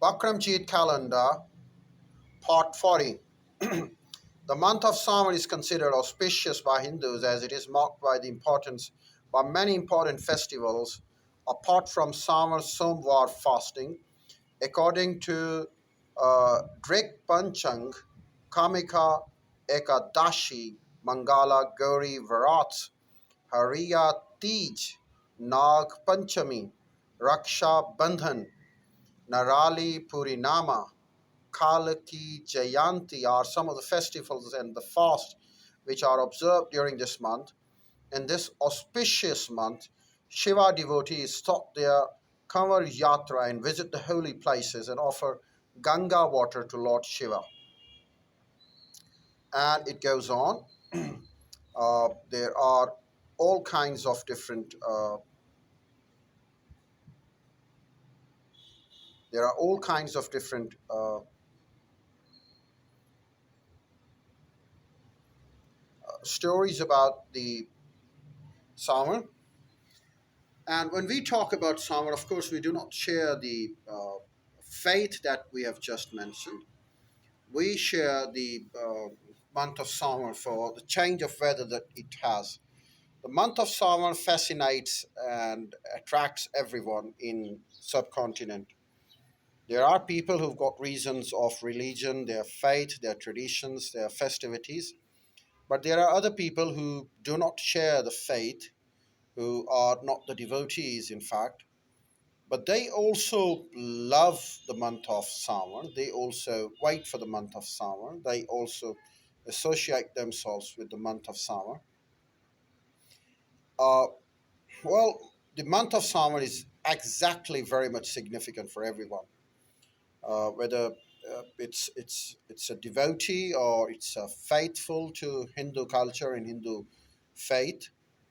Bakram Jeet calendar, part 40. The month of summer is considered auspicious by Hindus as it is marked by many important festivals apart from summer Somvar fasting. According to Drik Panchang, Kamika Ekadashi, Mangala Gauri Varats, Hariya Tej, Nag Panchami, Raksha Bandhan, Narali Purinama, Kalaki Jayanti are some of the festivals and the fast which are observed during this month. In this auspicious month, Shiva devotees stop their Kanwar Yatra and visit the holy places and offer Ganga water to Lord Shiva. And it goes on. There are all kinds of different. There are all kinds of different stories about the summer. And when we talk about summer, of course, we do not share the faith that we have just mentioned. We share the month of summer for the change of weather that it has. The month of summer fascinates and attracts everyone in subcontinent. There are people who've got reasons of religion, their faith, their traditions, their festivities, but there are other people who do not share the faith, who are not the devotees, in fact, but they also love the month of summer. They also wait for the month of summer. They also associate themselves with the month of summer. Uh, well, the month of summer is exactly very much significant for everyone, whether it's a devotee or it's a faithful to Hindu culture and Hindu faith,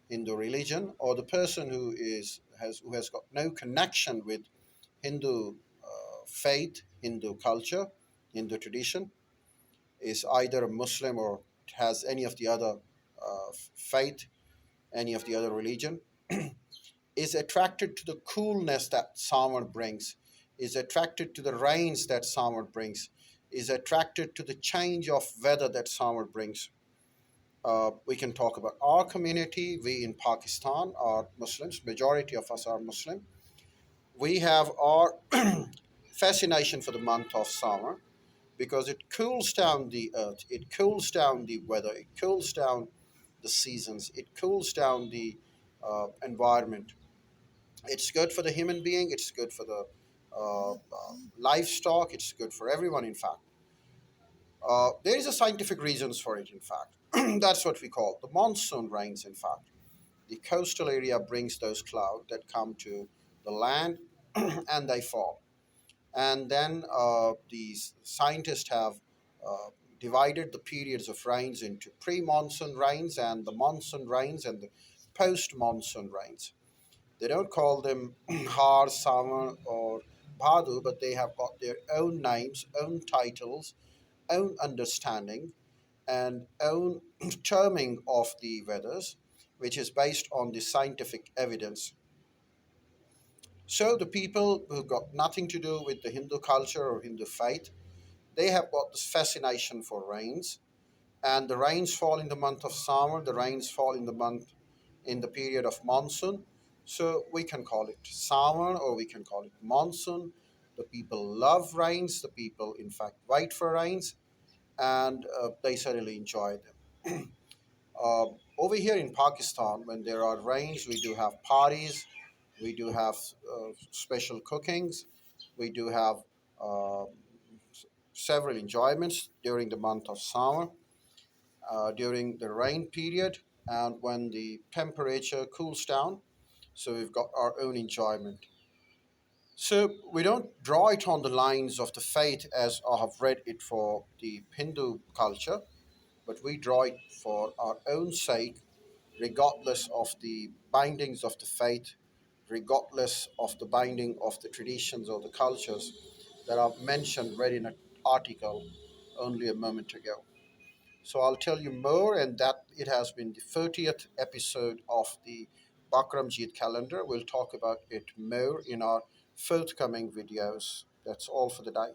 Hindu religion, or the person who has got no connection with Hindu faith, Hindu culture, Hindu tradition, is either a Muslim or has any of the other faith, any of the other religion, is attracted to the coolness that summer brings, is attracted to the rains that summer brings, is attracted to the change of weather that summer brings. We can talk about our community. We in Pakistan are Muslims. Majority of us are Muslim. We have our fascination for the month of summer because it cools down the earth, it cools down the weather, it cools down the seasons, it cools down the environment. It's good for the human being, it's good for the livestock, it's good for everyone, in fact. There is a scientific reasons for it, in fact. That's what we call the monsoon rains, in fact. The coastal area brings those clouds that come to the land and they fall. And then these scientists have divided the periods of rains into pre-monsoon rains and the monsoon rains and the post-monsoon rains. They don't call them Har, Summer, or Bhadu, but they have got their own names, own titles, own understanding, and own terming of the weathers, which is based on the scientific evidence. So the people who got nothing to do with the Hindu culture or Hindu faith, they have got this fascination for rains, and the rains fall in the month of summer. The rains fall in the period of monsoon. So we can call it summer or we can call it monsoon. The people love rains. The people, in fact, wait for rains, and they certainly enjoy them. Over here in Pakistan, when there are rains, we do have parties, we do have special cookings, we do have uh, several enjoyments during the month of summer, during the rain period, and when the temperature cools down. So we've got our own enjoyment. So we don't draw it on the lines of the faith as I have read it for the Hindu culture, but we draw it for our own sake, regardless of the bindings of the faith, regardless of the binding of the traditions or the cultures that I've mentioned, read in an article only a moment ago. So I'll tell you more, and that it has been the 30th episode of the Bakram Jeet calendar. We'll talk about it more in our forthcoming videos. That's all for the day.